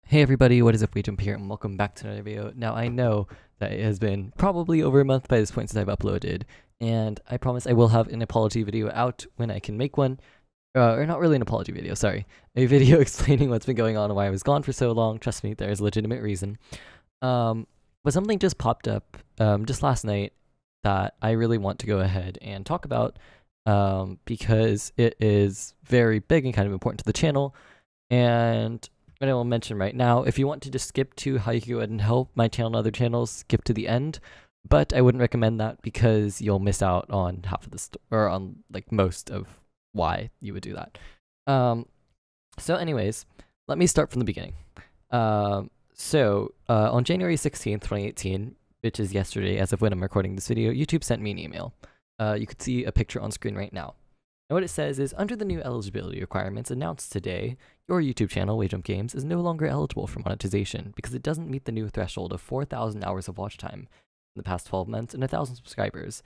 Hey everybody, what is up? Wavejump here, and welcome back to another video. Now I know that it has been probably over a month by this point since I've uploaded, and I promise I will have an apology video out when I can make one. Or not really an apology video, sorry. A video explaining what's been going on and why I was gone for so long. Trust me, there is a legitimate reason. But something just popped up just last night that I really want to go ahead and talk about because it is very big and kind of important to the channel. And I will mention right now, if you want to just skip to how you can go ahead and help my channel and other channels, skip to the end. But I wouldn't recommend that because you'll miss out on half of the or on like most of why you would do that. So anyways, let me start from the beginning. On January 16th, 2018, which is yesterday as of when I'm recording this video, YouTube sent me an email. You could see a picture on screen right now. And what it says is, under the new eligibility requirements announced today, your YouTube channel, Wavejump Games, is no longer eligible for monetization because it doesn't meet the new threshold of 4,000 hours of watch time in the past 12 months and 1,000 subscribers.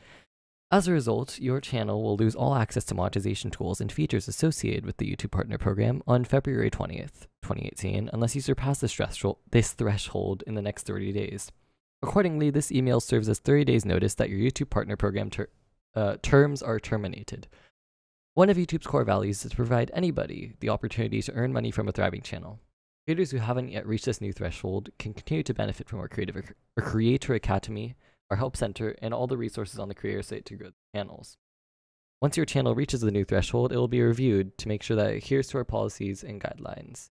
As a result, your channel will lose all access to monetization tools and features associated with the YouTube Partner Program on February 20th, 2018, unless you surpass this threshold in the next 30 days. Accordingly, this email serves as 30 days notice that your YouTube Partner Program terms are terminated. One of YouTube's core values is to provide anybody the opportunity to earn money from a thriving channel. Creators who haven't yet reached this new threshold can continue to benefit from our Creator Academy, our Help Center, and all the resources on the creator site to grow the channels. Once your channel reaches the new threshold, it will be reviewed to make sure that it adheres to our policies and guidelines.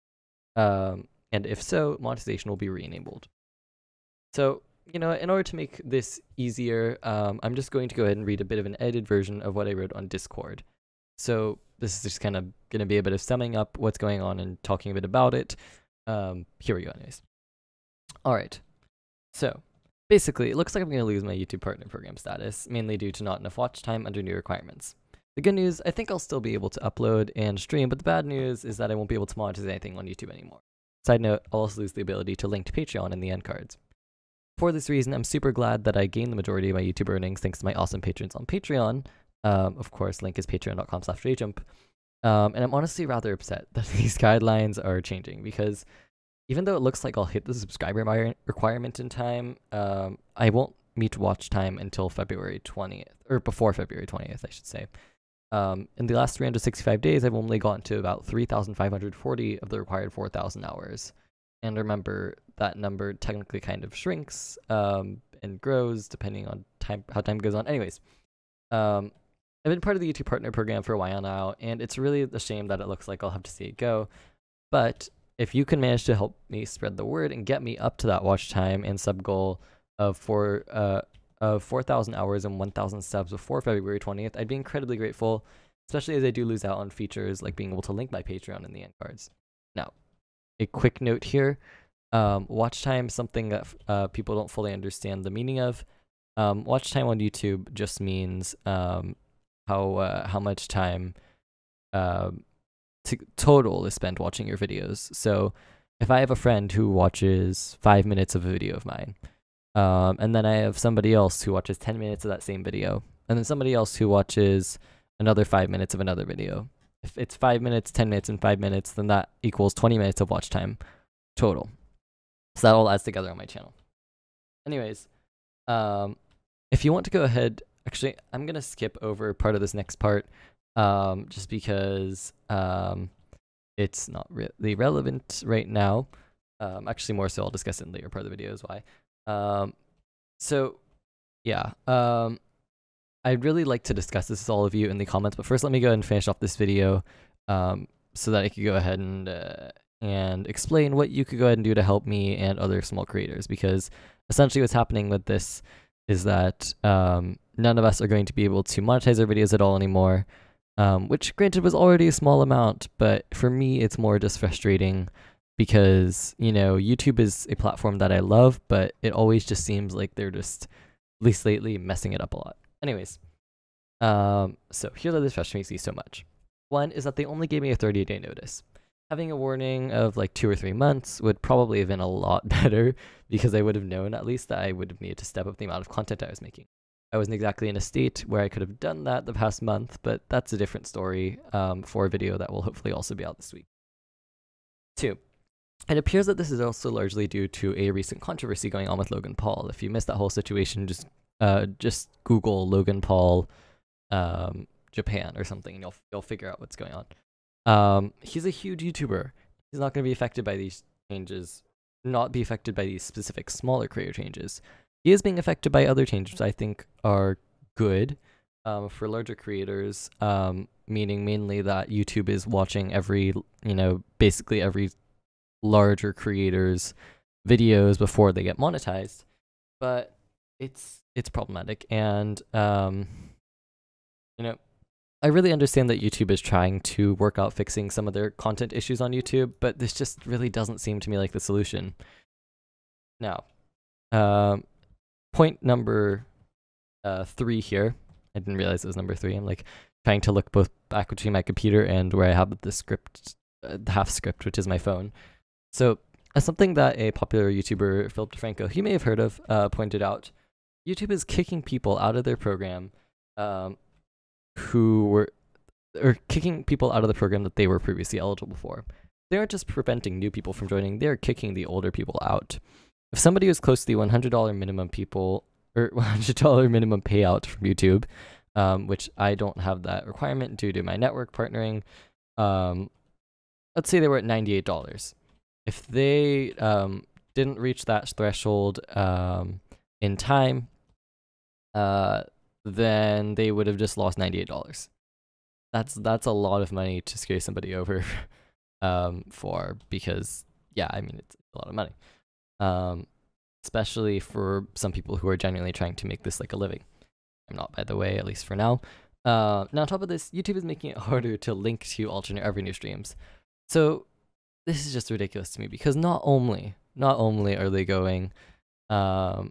And if so, monetization will be re-enabled. So, you know, in order to make this easier, I'm just going to go ahead and read a bit of an edited version of what I wrote on Discord. So this is just kind of going to be a bit of summing up what's going on and talking a bit about it. Here we go anyways. All right. So basically, it looks like I'm going to lose my YouTube Partner Program status, mainly due to not enough watch time under new requirements. The good news, I think I'll still be able to upload and stream, but the bad news is that I won't be able to monetize anything on YouTube anymore. Side note, I'll also lose the ability to link to Patreon in the end cards. For this reason, I'm super glad that I gained the majority of my YouTube earnings thanks to my awesome patrons on Patreon. Of course, link is patreon.com/wavejump. And I'm honestly rather upset that these guidelines are changing because even though it looks like I'll hit the subscriber requirement in time, I won't meet watch time until February 20th, or before February 20th, I should say. In the last 365 days, I've only gotten to about 3,540 of the required 4,000 hours. And remember, that number technically kind of shrinks and grows depending on how time goes on. Anyways, I've been part of the YouTube Partner Program for a while now, and it's really a shame that it looks like I'll have to see it go. But if you can manage to help me spread the word and get me up to that watch time and sub goal of 4,000 hours and 1,000 subs before February 20th, I'd be incredibly grateful, especially as I do lose out on features like being able to link my Patreon in the end cards. Now, a quick note here, watch time is something that people don't fully understand the meaning of. Watch time on YouTube just means how much time total is spent watching your videos. So if I have a friend who watches 5 minutes of a video of mine, and then I have somebody else who watches 10 minutes of that same video, and then somebody else who watches another 5 minutes of another video. If it's 5 minutes, 10 minutes, and 5 minutes, then that equals 20 minutes of watch time total. So that all adds together on my channel. Anyways, if you want to go ahead, actually, I'm going to skip over part of this next part just because it's not really relevant right now. Actually, more so I'll discuss it in the later part of the video is why. I'd really like to discuss this with all of you in the comments, but first let me go ahead and finish off this video so that I could go ahead and explain what you could go ahead and do to help me and other small creators, because essentially what's happening with this is that none of us are going to be able to monetize our videos at all anymore, which granted was already a small amount, but for me it's more just frustrating because, you know, YouTube is a platform that I love, but it always just seems like they're just, at least lately, messing it up a lot. Anyways, so here's why this frustrates me so much. One is that they only gave me a 30-day notice. Having a warning of like 2 or 3 months would probably have been a lot better because I would have known at least that I would have needed to step up the amount of content I was making. I wasn't exactly in a state where I could have done that the past month, but that's a different story for a video that will hopefully also be out this week. 2, It appears that this is also largely due to a recent controversy going on with Logan Paul. If you missed that whole situation, just Google Logan Paul Japan or something, and you'll figure out what's going on. He's a huge YouTuber. He's not going to be affected by these changes, not be affected by these specific smaller creator changes. He is being affected by other changes I think are good for larger creators, meaning mainly that YouTube is watching basically every larger creators' videos before they get monetized. But it's problematic, and I really understand that YouTube is trying to work out fixing some of their content issues on YouTube, but this just really doesn't seem to me like the solution. Now, point number 3 here. I didn't realize it was number 3. I'm like trying to look both back between my computer and where I have the script, the half script, which is my phone. So, something that a popular YouTuber, Philip DeFranco, he may have heard of, pointed out, YouTube is kicking people out of their program kicking people out of the program that they were previously eligible for. They aren't just preventing new people from joining, they're kicking the older people out. If somebody was close to the $100 minimum $100 minimum payout from YouTube, which I don't have that requirement due to my network partnering, let's say they were at $98. If they didn't reach that threshold in time, then they would have just lost $98. That's a lot of money to scare somebody over for, because yeah, I mean, it's a lot of money, especially for some people who are genuinely trying to make this like a living. I'm not, by the way, at least for now. Now on top of this, YouTube is making it harder to link to alternate revenue streams. So this is just ridiculous to me, because not only are they going, oh,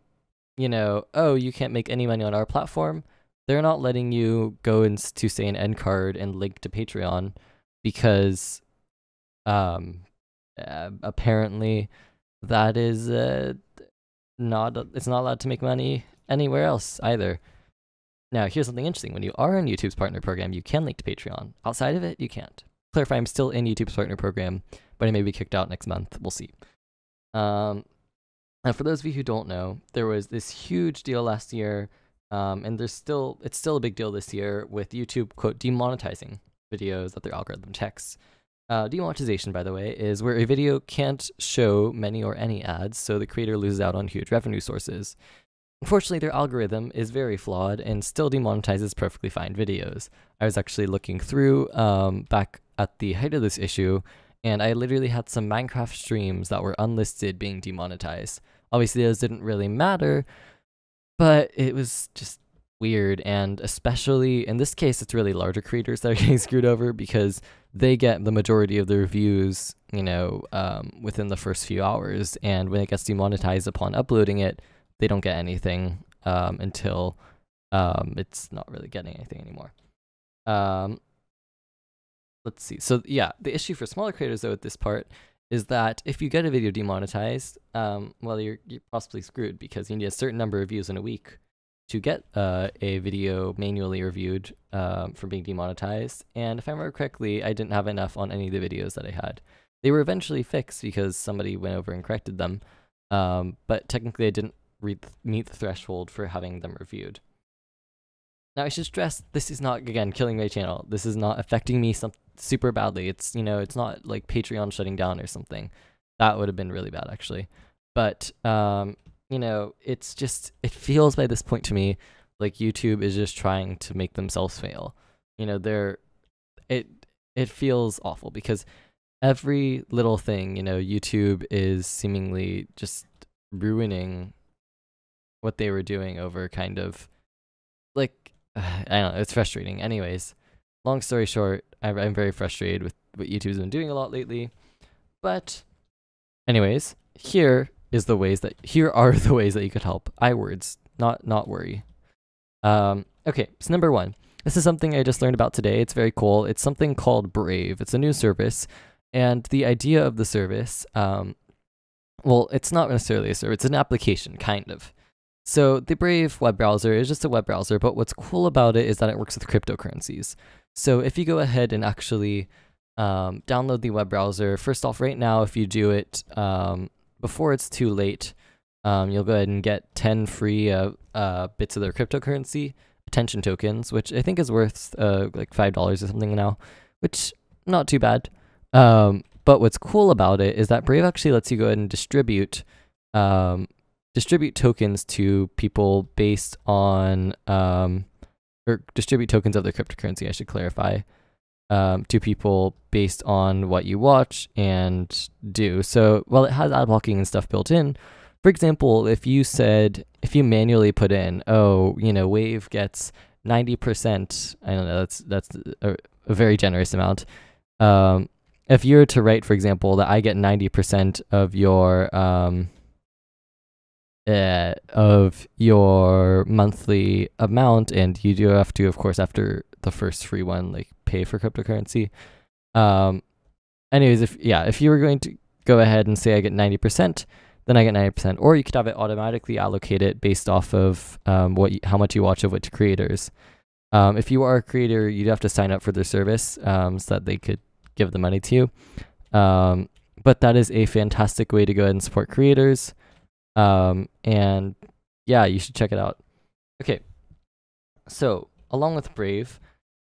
you can't make any money on our platform, they're not letting you go into, say, an end card and link to Patreon, because apparently that is it's not allowed to make money anywhere else either. Now, here's something interesting. When you are in YouTube's partner program, you can link to Patreon. Outside of it, you can't. Clarify, I'm still in YouTube's partner program, but I may be kicked out next month. We'll see. And for those of you who don't know, there was this huge deal last year, and it's still a big deal this year, with YouTube, quote, demonetizing videos that their algorithm checks. Demonetization, by the way, is where a video can't show many or any ads, so the creator loses out on huge revenue sources. Unfortunately, their algorithm is very flawed and still demonetizes perfectly fine videos. I was actually looking through back at the height of this issue, and I literally had some Minecraft streams that were unlisted being demonetized. Obviously, those didn't really matter, but it was just weird, and especially in this case, it's really larger creators that are getting screwed over, because they get the majority of their views, within the first few hours, and when it gets demonetized upon uploading it, they don't get anything until it's not really getting anything anymore. Let's see. So yeah, the issue for smaller creators though at this part is that if you get a video demonetized, well, you're possibly screwed, because you need a certain number of views in a week to get a video manually reviewed from being demonetized. And if I remember correctly, I didn't have enough on any of the videos that I had. They were eventually fixed because somebody went over and corrected them, but technically I didn't meet the threshold for having them reviewed. Now I should stress, this is not, again, killing my channel. This is not affecting me super badly. It's, it's not like Patreon shutting down or something. That would have been really bad, actually. But, it's just, it feels by this point to me like YouTube is just trying to make themselves fail. It feels awful, because every little thing, YouTube is seemingly just ruining what they were doing over kind of, like, I don't know, it's frustrating. Anyways, long story short, I'm very frustrated with what YouTube's been doing a lot lately. But anyways, here are the ways that you could help. iWords, not worry. Okay, so number 1. This is something I just learned about today. It's very cool. It's something called Brave. It's a new service, and the idea of the service, well, it's not necessarily a service, it's an application, kind of. So the Brave web browser is just a web browser, but what's cool about it is that it works with cryptocurrencies. So if you go ahead and actually download the web browser. First off, right now, if you do it before it's too late, you'll go ahead and get 10 free bits of their cryptocurrency, attention tokens, which I think is worth like $5 or something now, which not too bad. But what's cool about it is that Brave actually lets you go ahead and distribute tokens to people based on or distribute tokens of their cryptocurrency, I should clarify, to people based on what you watch and do. So while it has ad blocking and stuff built in, for example, if you manually put in, Wave gets 90%, I don't know, that's a very generous amount. If you were to write, for example, that I get 90% of your monthly amount, and you do have to, of course, after the first free one, like pay for cryptocurrency. Anyways, if you were going to go ahead and say I get 90%, then I get 90%, or you could have it automatically allocated based off of how much you watch of which creators. If you are a creator, you'd have to sign up for their service so that they could give the money to you. But that is a fantastic way to go ahead and support creators. And yeah, you should check it out. Okay, so along with Brave,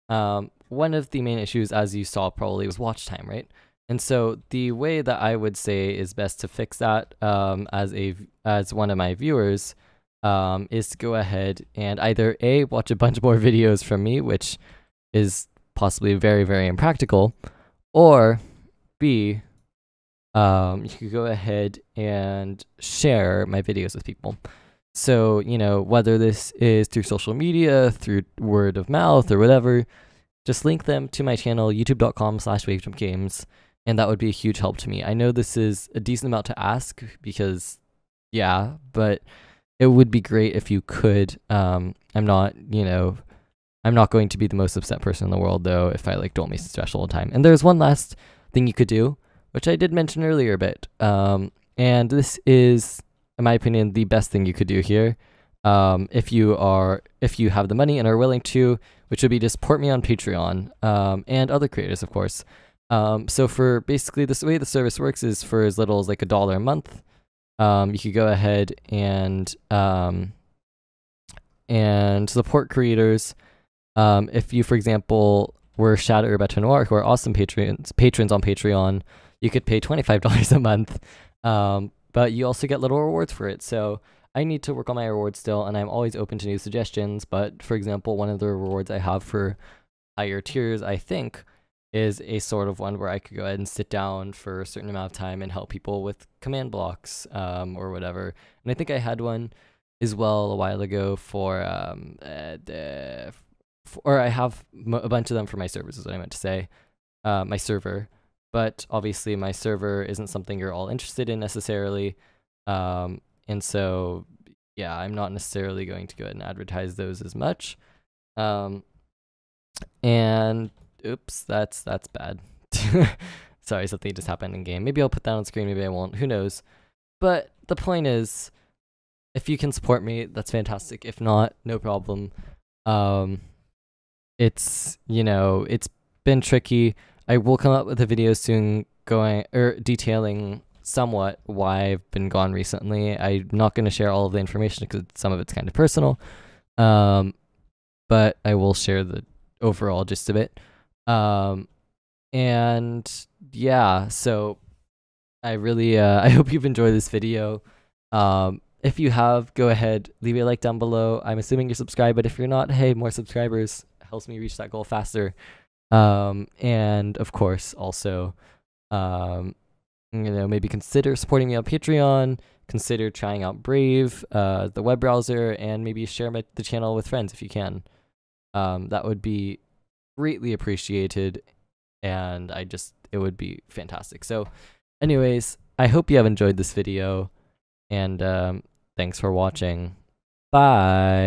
one of the main issues, as you saw probably, was watch time, right? And so the way that I would say is best to fix that as one of my viewers is to go ahead and either A, watch a bunch more videos from me, which is possibly very, very impractical, or B, you could go ahead and share my videos with people. So, whether this is through social media, through word of mouth, or whatever, just link them to my channel, youtube.com/wavejumpgames, and that would be a huge help to me. I know this is a decent amount to ask because, yeah, but it would be great if you could. I'm not going to be the most upset person in the world, though, if I don't make it special all the time. And there's one last thing you could do, which I did mention earlier a bit. And this is, in my opinion, the best thing you could do here. If you have the money and are willing to, which would be just support me on Patreon, and other creators, of course. So for basically the way the service works is for as little as like $1 a month. You could go ahead and support creators. If you, for example, were Shadow or Beto Noir, who are awesome patrons on Patreon, you could pay $25 a month. But you also get little rewards for it. So I need to work on my rewards still, and I'm always open to new suggestions. But for example, one of the rewards I have for higher tiers, I think, is a sort of one where I could go ahead and sit down for a certain amount of time and help people with command blocks or whatever. And I think I had one as well a while ago or I have a bunch of them for my servers, is what I meant to say, my server. But obviously my server isn't something you're all interested in necessarily. And so, yeah, I'm not necessarily going to go ahead and advertise those as much. And oops, that's bad. Sorry, something just happened in game. Maybe I'll put that on screen, maybe I won't, who knows. But the point is, if you can support me, that's fantastic. If not, no problem. It's been tricky. I will come up with a video soon detailing somewhat why I've been gone recently. I'm not going to share all of the information because some of it's kind of personal. But I will share the overall gist of it. And yeah, so I really I hope you've enjoyed this video. If you have, go ahead, leave a like down below. I'm assuming you're subscribed, but if you're not, hey, more subscribers helps me reach that goal faster. And of course, also, maybe consider supporting me on Patreon, consider trying out Brave, the web browser, and maybe share the channel with friends if you can. That would be greatly appreciated, and it would be fantastic. So anyways, I hope you have enjoyed this video, and thanks for watching. Bye.